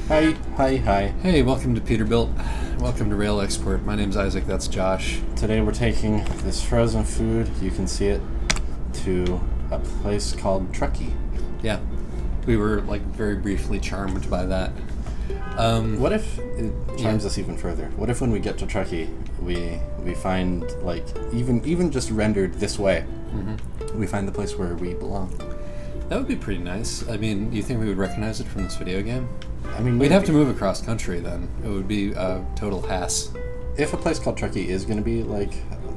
Hi, hi, hi. Hey, welcome to Peterbilt. Welcome to Rail Export. My name's Isaac, that's Josh. Today we're taking this frozen food, you can see it, to a place called Truckee. Yeah, we were like very briefly charmed by that. What if it charms us even further? What if when we get to Truckee, we find, like, even just rendered this way, we find the place where we belong? That would be pretty nice. I mean, do you think we would recognize it from this video game? I mean, We'd have to move across country then. It would be a total hass. If a place called Truckee is going to be like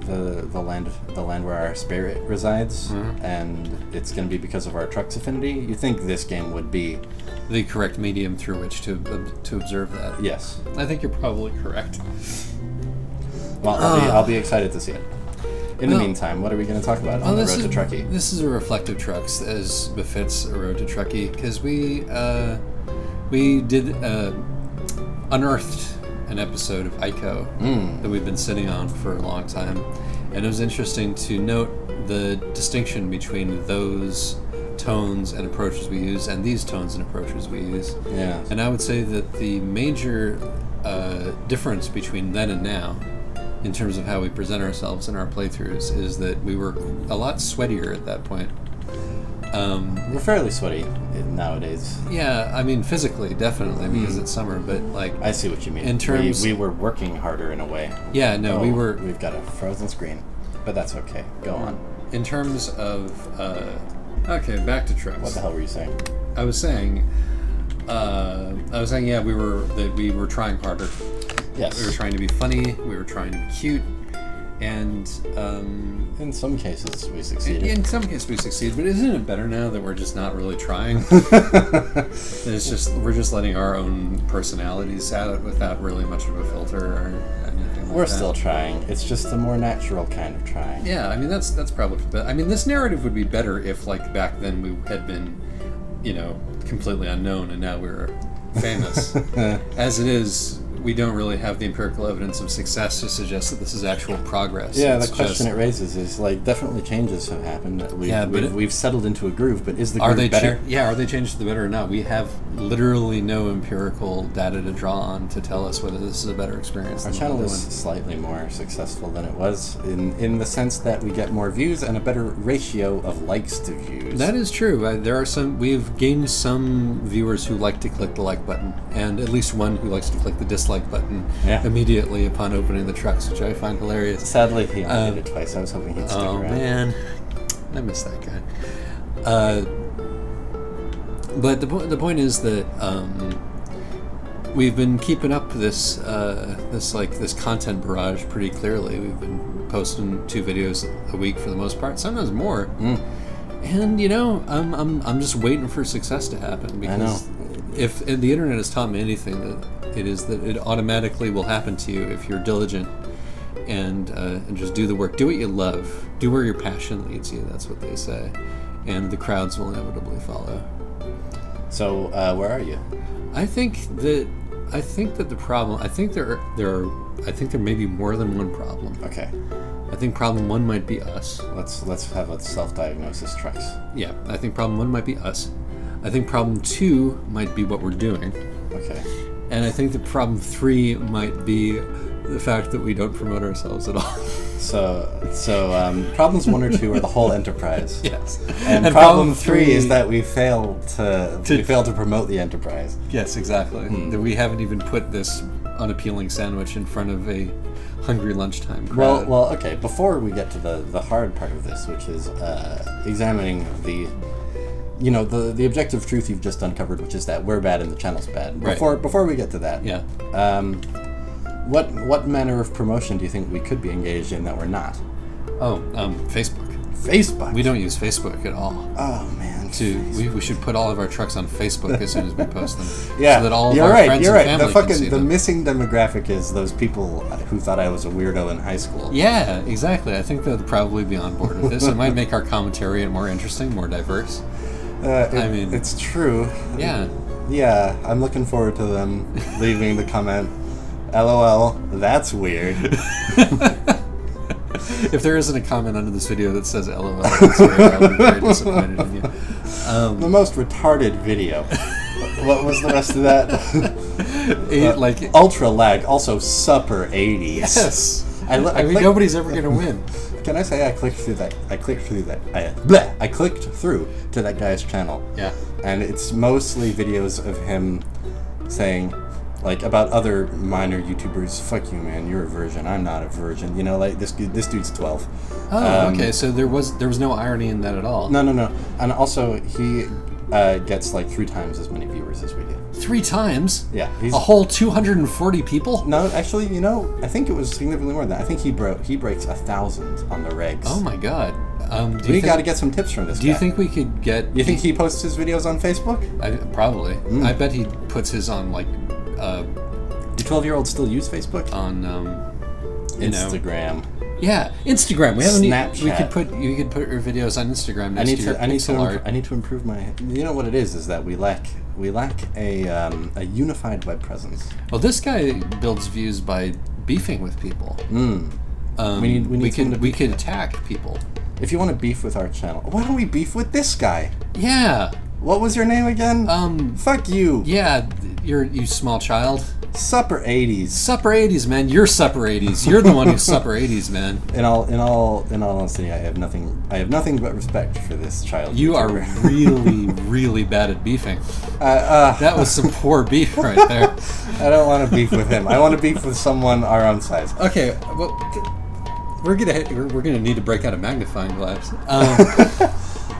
the land where our spirit resides, and it's going to be because of our trucks affinity, you think this game would be the correct medium through which to observe that? Yes. I think you're probably correct. Well, I'll be excited to see it. In the meantime, what are we going to talk about on the road to Truckee? This is a reflective trucks, as befits a road to Truckee, because we did unearthed an episode of Ico that we've been sitting on for a long time, and it was interesting to note the distinction between those tones and approaches we use and these tones and approaches we use. Yeah. And I would say that the major difference between then and now, in terms of how we present ourselves in our playthroughs, is that we were a lot sweatier at that point. We're fairly sweaty nowadays. Yeah, I mean physically, definitely, because it's summer. But like, I see what you mean. In terms, we were working harder in a way. Yeah, no, we were. We've got a frozen screen, but that's okay. Go on. In terms of, okay, back to trucks. What the hell were you saying? I was saying, yeah, we were trying harder. Yes. We were trying to be funny. We were trying to be cute, and in some cases we succeeded. In some cases we succeed, but isn't it better now that we're just not really trying? It's just we're just letting our own personalities out without really much of a filter or anything like We're that. still trying. It's just a more natural kind of trying. Yeah, I mean that's probably. But I mean, this narrative would be better if, like, back then we had been, completely unknown, and now we're famous. As it is, we don't really have the empirical evidence of success to suggest that this is actual progress. Yeah, it's the question it raises is, like, definitely changes have happened. We've settled into a groove, but is the groove better? Are they changed to the better or not? We have literally no empirical data to draw on to tell us whether this is a better experience. Our channel is slightly more successful than it was in the sense that we get more views and a better ratio of likes to views. That is true. We've gained some viewers who like to click the like button, and at least one who likes to click the dislike button immediately upon opening the trucks, which I find hilarious. Sadly, he only did it twice. I was hoping he'd stick around. Oh man, I miss that guy. But the point is that we've been keeping up this content barrage pretty clearly. We've been posting 2 videos a week for the most part, sometimes more. And I'm just waiting for success to happen, because if the internet has taught me anything, that it is that it automatically will happen to you if you're diligent and just do the work. Do what you love. Do where your passion leads you. That's what they say, and the crowds will inevitably follow. So where are you? I think that the problem. I think there may be more than one problem. Okay. I think problem 1 might be us. Let's have a self-diagnosis, Trucks. Yeah, I think problem 1 might be us. I think problem 2 might be what we're doing. Okay. And I think the problem 3 might be the fact that we don't promote ourselves at all. So problems 1 or 2 are the whole enterprise. Yes. And problem 3 is that we fail to promote the enterprise. Yes, exactly. That we haven't even put this unappealing sandwich in front of a hungry lunchtime crowd. Well, okay. Before we get to the hard part of this, which is examining the objective truth you've just uncovered, which is that we're bad and the channel's bad. Before we get to that, what manner of promotion do you think we could be engaged in that we're not? Facebook. Facebook. We don't use Facebook at all. Oh man. We should put all of our trucks on Facebook as soon as we post them. Yeah, so that all of our friends and family can see them. The missing demographic is those people who thought I was a weirdo in high school. Yeah, exactly. I think they'll probably be on board with this. It might make our commentary more interesting, more diverse. It's true. Yeah. Yeah, I'm looking forward to them leaving the comment, LOL, that's weird. If there isn't a comment under this video that says LOL, that's weird. I'll be very disappointed in you. The most retarded video What was the rest of that? Like ultra lag, also Supper 80s. yes. I mean, nobody's ever gonna win. Can I say I clicked through that? I clicked through to that guy's channel. Yeah. And it's mostly videos of him saying, like, about other minor YouTubers. Fuck you, man. You're a virgin. I'm not a virgin. You know, like this dude's 12. Oh, okay. So there was no irony in that at all. No. And also he gets like 3 times as many viewers as we do. 3 times? Yeah. A whole 240 people? No, actually, you know, I think it was significantly more than that. I think he breaks 1,000 on the regs. Oh my god. We got to get some tips from this guy. Do you think we could get... You think he posts his videos on Facebook? Probably. I bet he puts his on, like... Do 12-year-olds still use Facebook? On, Instagram. Yeah, Instagram. We haven't. Snapchat. You could put your videos on Instagram next to your pixel art. I need to improve my. You know what it is that we lack a unified web presence. Well, this guy builds views by beefing with people. We could attack people. If you want to beef with our channel, why don't we beef with this guy? Yeah. What was your name again? Fuck you. Yeah, you small child. Supper 80s. Supper 80s, man. You're Supper 80s. You're the one who's Supper 80s, man. In all honesty, I have nothing but respect for this child. You are really, really bad at beefing. That was some poor beef right there. I don't want to beef with him. I want to beef with someone our own size. Okay, well, we're gonna need to break out a magnifying glass.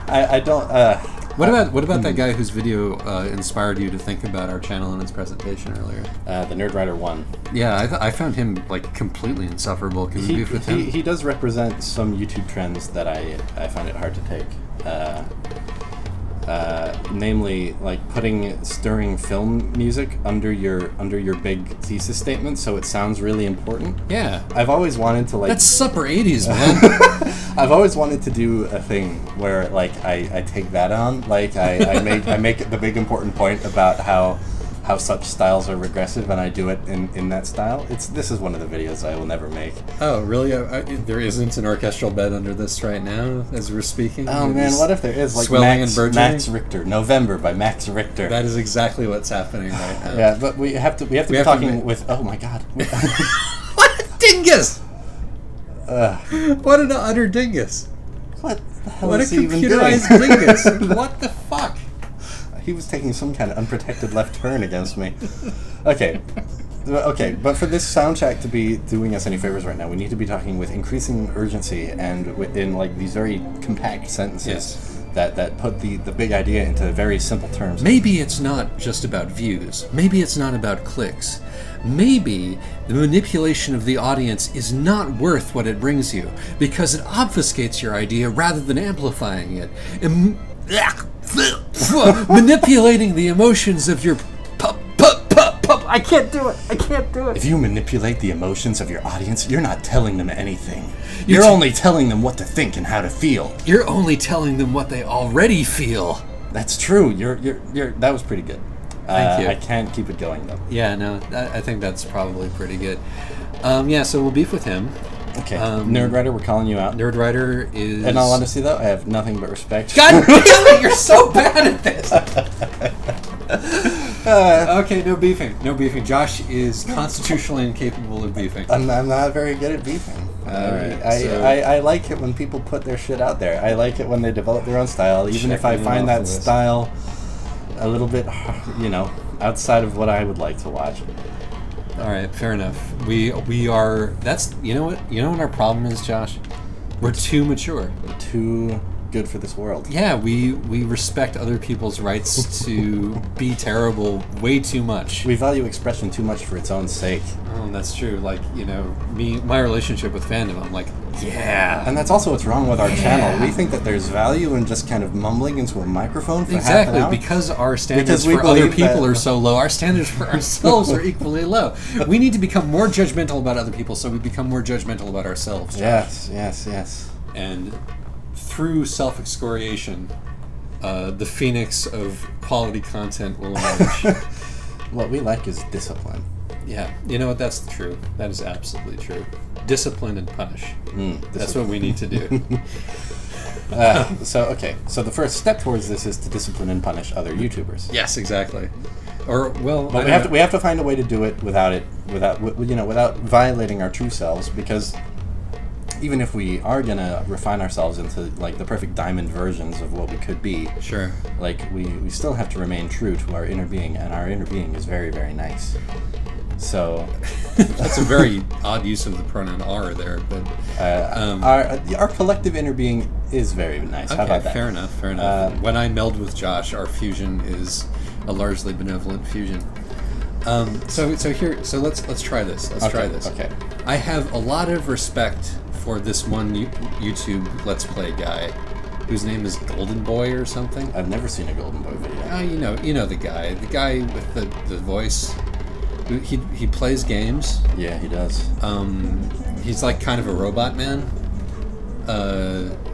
I don't. What about that guy whose video inspired you to think about our channel and its presentation earlier? The Nerdwriter 1. Yeah, I found him like completely insufferable. Can we beef with him? He does represent some YouTube trends that I find it hard to take. Namely, like putting stirring film music under your big thesis statement, so it sounds really important. Yeah, I've always wanted to like. That's Supper 80s, man. I've always wanted to do a thing where like I take that on, like I make the big important point about how such styles are regressive, and I do it in that style. This is one of the videos I will never make. Oh, really? There isn't an orchestral bed under this right now as we're speaking? Oh man, what if there is? Like swelling and burgeoning? Max Richter, November by Max Richter. That is exactly what's happening right now. Yeah, but we have to be talking with. Oh my god. What a dingus! What an utter dingus! What the hell what is a he even doing? computerized dingus! What the fuck? He was taking some kind of unprotected left turn against me. Okay, but for this sound check to be doing us any favors right now, we need to be talking with increasing urgency and within like these very compact sentences. Yes. That put the big idea into very simple terms. Maybe it's not just about views. Maybe it's not about clicks. Maybe the manipulation of the audience is not worth what it brings you because it obfuscates your idea rather than amplifying it. Manipulating the emotions of your I can't do it. If you manipulate the emotions of your audience, you're not telling them anything. You're only telling them what to think and how to feel. You're only telling them what they already feel. That's true. That was pretty good. Thank you. I can't keep it going though. Yeah, no, I think that's probably pretty good. Yeah, so we'll beef with him. Okay, Nerdwriter, we're calling you out. Nerdwriter is... In all honesty, though, I have nothing but respect. God damn it, you're so bad at this! Okay, no beefing. No beefing. Josh is constitutionally incapable of beefing. I'm not very good at beefing. Alright, I like it when people put their shit out there. I like it when they develop their own style, even if I find that style a little bit, outside of what I would like to watch. All right, fair enough. We are. That's you know what our problem is, Josh. We're too mature. We're too good for this world. Yeah, we respect other people's rights to be terrible way too much. We value expression too much for its own sake. Oh, that's true. Like my relationship with fandom. I'm like, yeah. And that's also what's wrong with our channel. We think that there's value in just kind of mumbling into a microphone for exactly, half an hour. Because our standards for other people are so low, our standards for ourselves are equally low. We need to become more judgmental about other people so we become more judgmental about ourselves, Josh. Yes. And through self-excoriation, the phoenix of quality content will emerge. What we like is discipline. Yeah, you know what? That's true. That is absolutely true. Discipline and punish. That's what we need to do. So the first step towards this is to discipline and punish other YouTubers. Yes, exactly. Or well, but we have to find a way to do it without violating our true selves, because even if we are gonna refine ourselves into like the perfect diamond versions of what we could be, sure, like we still have to remain true to our inner being, and our inner being is very, very nice. So that's a very odd use of the pronoun "are" there, but our collective inner being is very nice. Okay, How about that? Fair enough. Fair enough. When I meld with Josh, our fusion is a largely benevolent fusion. So let's try this. Let's try this. Okay. I have a lot of respect for this one YouTube Let's Play guy, whose name is Golden Boy or something. I've never seen a Golden Boy video. You know the guy with the voice. He plays games. Yeah, he does. He's like kind of a robot man.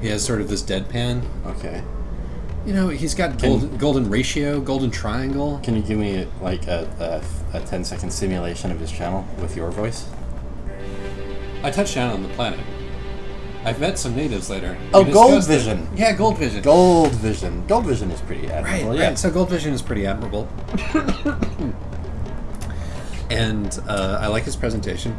He has sort of this deadpan. Okay. You know, he's got golden ratio, golden triangle. Can you give me like a 10-second simulation of his channel with your voice? I touched down on the planet. I've met some natives later. Oh, Gold Vision. Yeah, Gold Vision. Gold Vision. Gold Vision is pretty admirable. Right, yeah. right. So Gold Vision is pretty admirable. And I like his presentation.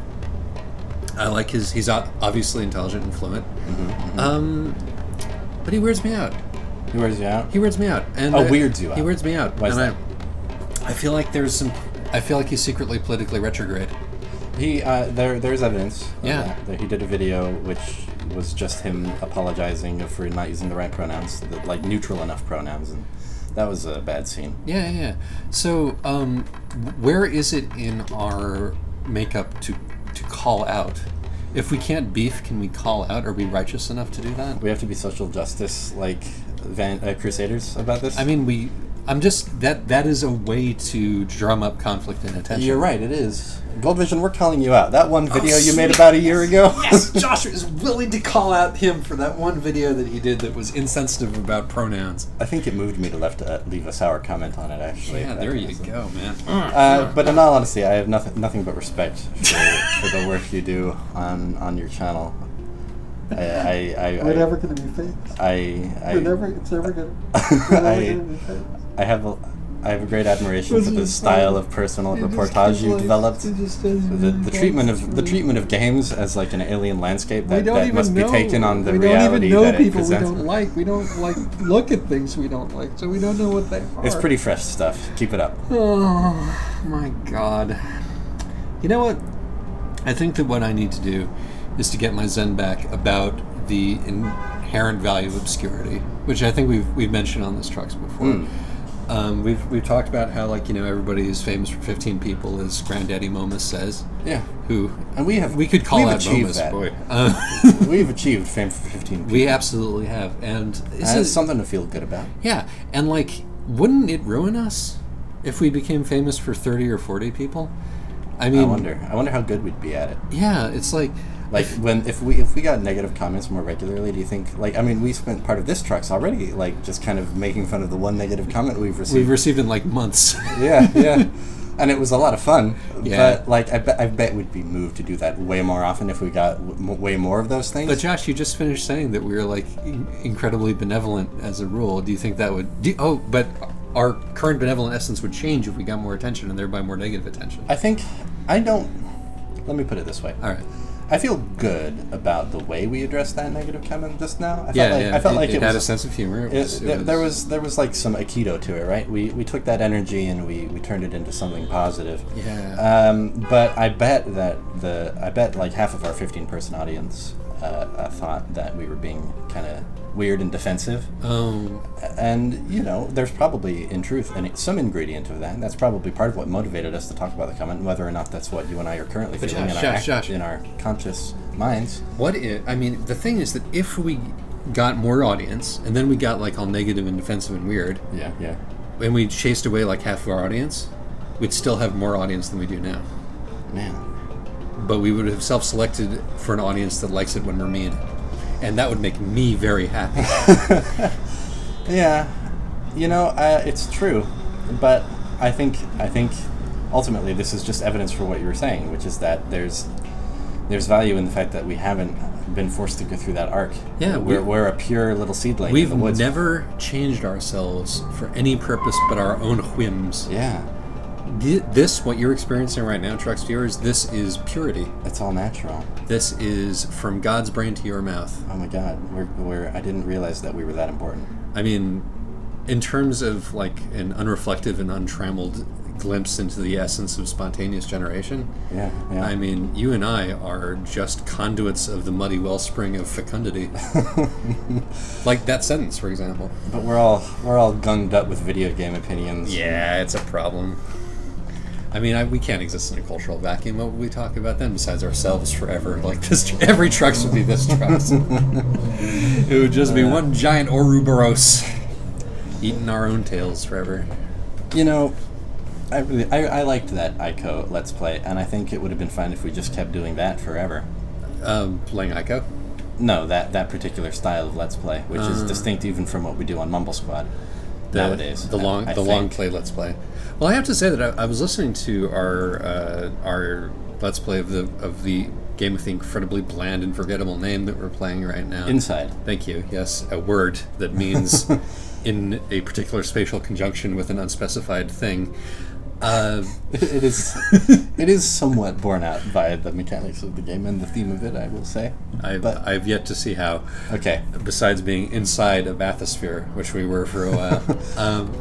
I like he's obviously intelligent and fluent. Mm-hmm, mm-hmm. But he weirds me out. He weirds you out? He weirds me out. And weirds you out. He weirds me out. Why is that? I feel like I feel like he's secretly politically retrograde. There's evidence of Yeah. that he did a video which was just him apologizing for not using the right pronouns, like neutral enough pronouns, and that was a bad scene. Yeah. So, where is it in our makeup to call out? If we can't beef, can we call out? Are we righteous enough to do that? We have to be social justice like crusaders about this. I mean, that is a way to drum up conflict and attention. You're right, it is. Gold Vision, we're calling you out. That one video you made about a year ago. Yes, Joshua is willing to call out him for that one video that he did that was insensitive about pronouns. I think it moved me to leave a sour comment on it, actually. Yeah, there you go, man. But in all honesty, I have nothing but respect for the work you do on your channel. We're never going to be famous. It's never going to be famous. I have a great admiration for the style of personal reportage you've developed. The treatment of games as like an alien landscape that must be taken on the reality that it presents. We don't like look at things we don't like, so we don't know what they are. It's pretty fresh stuff. Keep it up. Oh my God! You know what? I think that what I need to do is to get my zen back about the inherent value of obscurity, which I think we've mentioned on this Trucks before. We've talked about how, like, you know, everybody is famous for 15 people, as Granddaddy Momus says. Yeah. And we could call out achieved Momus, that. Boy. We've achieved fame for 15 people. We absolutely have, and it's something to feel good about. Yeah, and like, wouldn't it ruin us if we became famous for 30 or 40 people? I mean, I wonder how good we'd be at it. Yeah, it's like. If we got negative comments more regularly, do you think, like, I mean, we spent part of this Trucks already, like, just kind of making fun of the one negative comment we've received. We've received in, like, months. Yeah, and it was a lot of fun. Yeah. But, like, I bet we'd be moved to do that way more often if we got way more of those things. But Josh, you just finished saying that we were, like, incredibly benevolent as a rule. Do you think that would? But our current benevolent essence would change if we got more attention and thereby more negative attention. Let me put it this way. All right. I feel good about the way we addressed that negative comment just now. I felt like it had a sense of humor. There was like some Aikido to it, right? We took that energy and we turned it into something positive. Yeah. But I bet like half of our 15-person audience thought that we were being kind of weird and defensive. And, you know, there's probably, in truth, some ingredient of that. And that's probably part of what motivated us to talk about the comment, whether or not that's what you and I are currently feeling in our conscious minds. The thing is that if we got more audience, and then we got, like, all negative and defensive and weird, yeah, and we chased away, like, half of our audience, we'd still have more audience than we do now. Man. But we would have self-selected for an audience that likes it when we're mean. And that would make me very happy. Yeah, you know, it's true, but I think ultimately this is just evidence for what you were saying, which is that there's there's value in the fact that we haven't been forced to go through that arc. Yeah, we're a pure little seedling. We've in the woods. never changed ourselves for any purpose but our own whims. Yeah. This, what you're experiencing right now, Trucks viewers, this is purity. It's all natural. This is from God's brain to your mouth. Oh my God, I didn't realize that we were that important. I mean, in terms of like an unreflective and untrammeled glimpse into the essence of spontaneous generation. Yeah. I mean, you and I are just conduits of the muddy wellspring of fecundity. Like that sentence, for example. But we're all gunged up with video game opinions. Yeah, it's a problem. I mean, we can't exist in a cultural vacuum. What would we talk about then besides ourselves forever? Like this, every Trucks would be this Trucks. It would just be one giant Ouroboros, eating our own tails forever. You know, I liked that Ico Let's Play, and I think it would have been fine if we just kept doing that forever. Playing Ico? No, that particular style of Let's Play, which is distinct even from what we do on Mumble Squad nowadays. The long play Let's Play. Well, I have to say that I was listening to our Let's Play of the game with the incredibly bland and forgettable name that we're playing right now. Inside. Thank you. Yes, a word that means in a particular spatial conjunction with an unspecified thing. It is somewhat borne out by the mechanics of the game and the theme of it, I will say. I've yet to see how. Okay. Besides being inside a bathysphere, which we were for a while,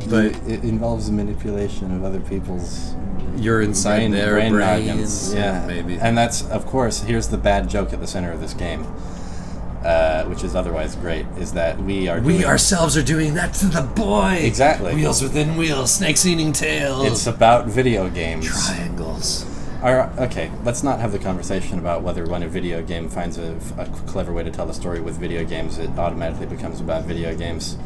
but it involves the manipulation of other people's. You're inside their brain brains. Yeah, maybe. And that's, of course, here's the bad joke at the center of this game, which is otherwise great, is that we ourselves are doing that to the boy. Exactly. Wheels within wheels, snakes eating tails. It's about video games. Triangles. Okay, let's not have the conversation about whether when a video game finds a clever way to tell a story with video games, it automatically becomes about video games.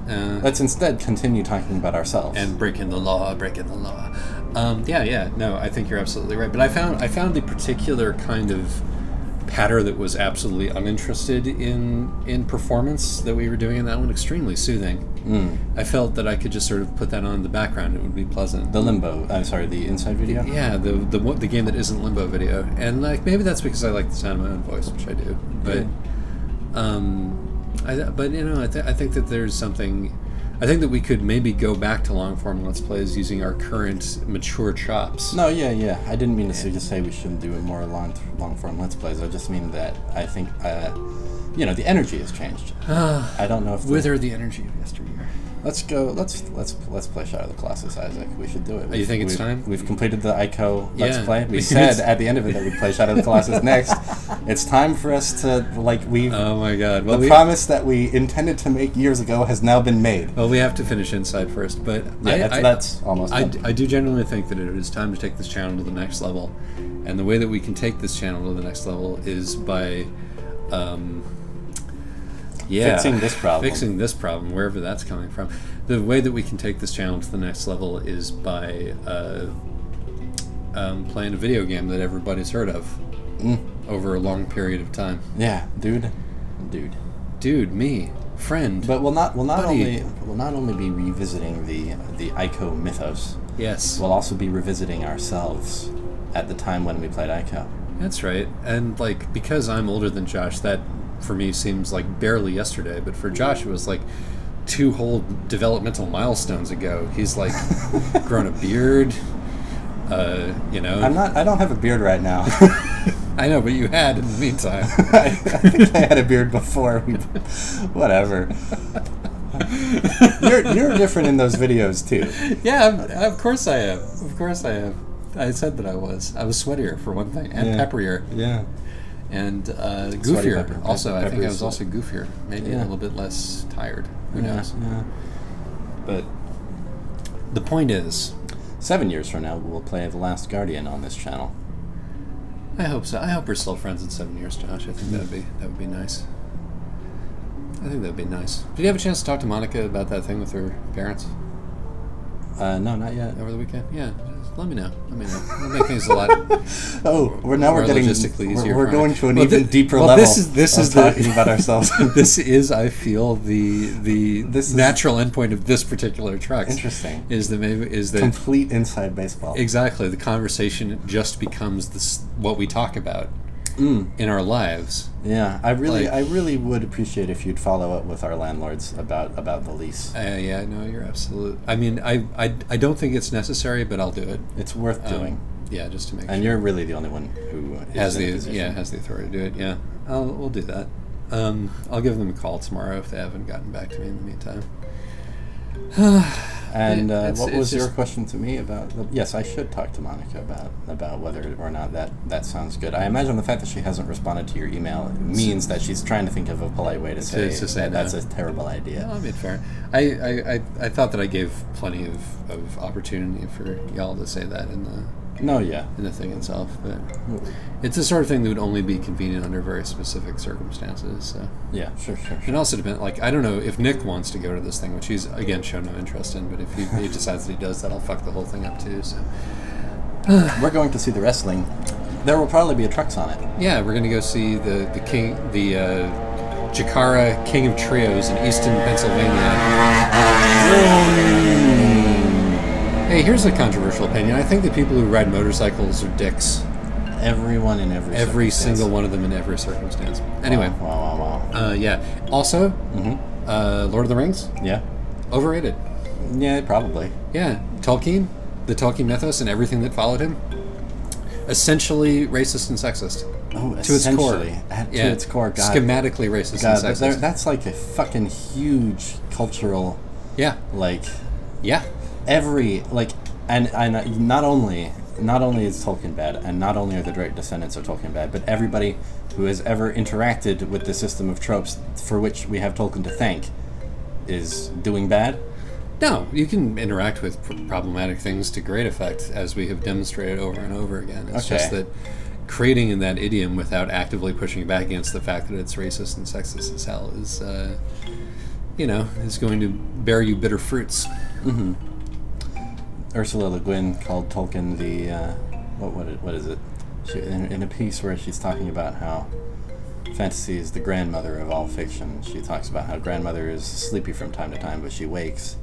Let's instead continue talking about ourselves. And breaking the law. No, I think you're absolutely right. But I found the particular kind of patter that was absolutely uninterested in performance that we were doing in that one extremely soothing. I felt that I could just sort of put that on in the background. It would be pleasant. The Limbo, the Inside video? Yeah, the game that isn't Limbo video. And like maybe that's because I like the sound of my own voice, which I do. But I think that there's something. I think that we could maybe go back to long-form Let's Plays using our current mature chops. No, yeah. I didn't mean to just say we shouldn't do more long-form Let's Plays. I just mean that I think, the energy has changed. I don't know if... Wither the energy of yesteryear. Let's go. Let's play Shadow of the Colossus, Isaac. We should do it. You think it's time? We've completed the Ico Let's Play. We said at the end of it that we'd play Shadow of the Colossus next. It's time for us to Oh my God! Well, the promise that we intended to make years ago has now been made. Well, we have to finish Inside first, but that's almost. I do genuinely think that it is time to take this channel to the next level, and the way that we can take this channel to the next level is by. Fixing this problem, wherever that's coming from. The way that we can take this channel to the next level is by playing a video game that everybody's heard of over a long period of time. Yeah, dude, me, friend. But we'll not only be revisiting the Ico mythos. Yes. We'll also be revisiting ourselves at the time when we played Ico. That's right, and because I'm older than Josh, that. For me seems like barely yesterday, but for Josh it was like 2 whole developmental milestones ago. He's like grown a beard, I don't have a beard right now. I know, but you had in the meantime. I think I had a beard before. Whatever. You're different in those videos too. Yeah, of course I am. I said that I was. I was sweatier for one thing, and pepperier. Yeah. And goofier. Also, I think I was also goofier. Maybe a little bit less tired. Who knows? Yeah. But the point is, 7 years from now, we'll play The Last Guardian on this channel. I hope so. I hope we're still friends in 7 years, Josh. I think that would be nice. I think that would be nice. Did you have a chance to talk to Monica about that thing with her parents? No, not yet. Over the weekend? Yeah. Let me know. It'll make things a lot. We're getting logistically easier. We're going to an even deeper level. This is talking about ourselves. This is, I feel, the natural endpoint of this particular track. Interesting. Is the complete inside baseball. Exactly. The conversation just becomes what we talk about. in our lives. Yeah, I really would appreciate if you'd follow up with our landlords about the lease. Yeah, no, you're absolute. I mean, I don't think it's necessary, but I'll do it. It's worth doing. Yeah, just to make sure. And you're really the only one who has the authority to do it. Yeah, we'll do that. I'll give them a call tomorrow if they haven't gotten back to me in the meantime. And what was your question to me about? Yes, I should talk to Monica about whether or not that sounds good. I imagine the fact that she hasn't responded to your email means that she's trying to think of a polite way to say that's a terrible idea. No, I mean, fair. I thought that I gave plenty of opportunity for y'all to say that in the in the thing itself, but it's the sort of thing that would only be convenient under very specific circumstances. So. Yeah, sure. And also depend. Like, I don't know if Nick wants to go to this thing, which he's again shown no interest in. But if he decides that he does, that'll fuck the whole thing up too. So we're going to see the wrestling. There will probably be a Trucks on it. Yeah, we're going to go see the Jakara King of Trios in Easton, Pennsylvania. Hey, here's a controversial opinion. I think that people who ride motorcycles are dicks. Everyone in every single one of them in every circumstance. Anyway. Wow. Yeah. Also, Lord of the Rings. Yeah. Overrated. Yeah, probably. Yeah. Tolkien, the Tolkien mythos and everything that followed him. Essentially racist and sexist. Oh, to its core. To its core. God. Schematically racist and sexist. That's like a fucking huge cultural... Yeah. Yeah. And not only is Tolkien bad, and not only are the direct descendants of Tolkien bad, but everybody who has ever interacted with the system of tropes for which we have Tolkien to thank is doing bad. No, you can interact with problematic things to great effect, as we have demonstrated over and over again. It's just that creating in that idiom without actively pushing back against the fact that it's racist and sexist as hell is, is going to bear you bitter fruits. Mm-hmm. Ursula Le Guin called Tolkien the what is it? In a piece where she's talking about how fantasy is the grandmother of all fiction. She talks about how grandmother is sleepy from time to time, but she wakes,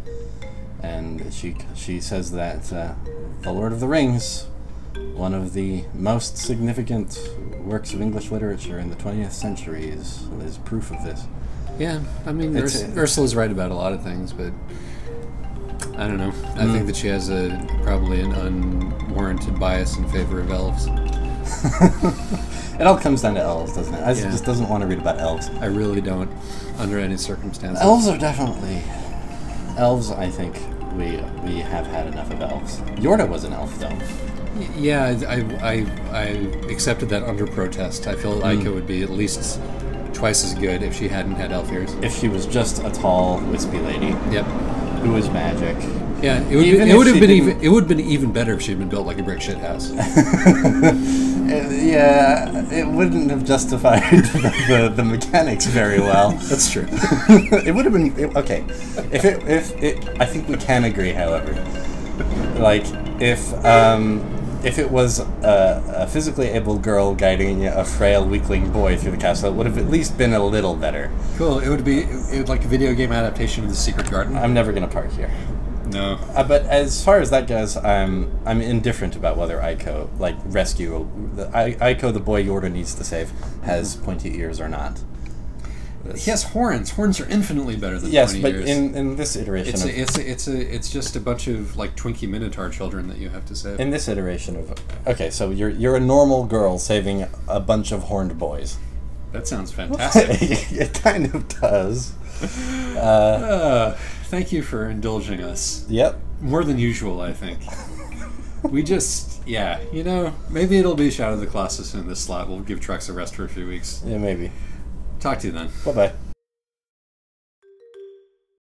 and she says that The Lord of the Rings, one of the most significant works of English literature in the 20th century, is proof of this. Yeah, I mean, Ursula's right about a lot of things, but I don't know. I think that she has probably an unwarranted bias in favor of elves. It all comes down to elves, doesn't it? I just doesn't want to read about elves. I really don't, under any circumstances. Elves are definitely... Elves, I think, we have had enough of elves. Yorda was an elf, though. Yeah, I accepted that under protest. I feel Aiko would be at least twice as good if she hadn't had elf ears. If she was just a tall, wispy lady. Yep. Who was magic. Yeah, it would have been even better if she'd been built like a brick shit house. Yeah, it wouldn't have justified the mechanics very well. That's true. It would have been okay. I think we can agree, however. Like if it was a physically able girl guiding a frail weakling boy through the castle, it would have at least been a little better. Cool. It would like a video game adaptation of The Secret Garden. I'm never gonna park here. No. But as far as that goes, I'm indifferent about whether Aiko, Aiko, the boy Yorda needs to save, has pointy ears or not. He has horns. Horns are infinitely better than yes, pointy but ears. in this iteration, it's just a bunch of like Twinkie Minotaur children that you have to save. In this iteration of so you're a normal girl saving a bunch of horned boys. That sounds fantastic. It kind of does. Thank you for indulging us. Yep. More than usual, I think. We just, maybe it'll be Shadow of the Colossus in this slot. We'll give Trucks a rest for a few weeks. Yeah, maybe. Talk to you then. Bye-bye.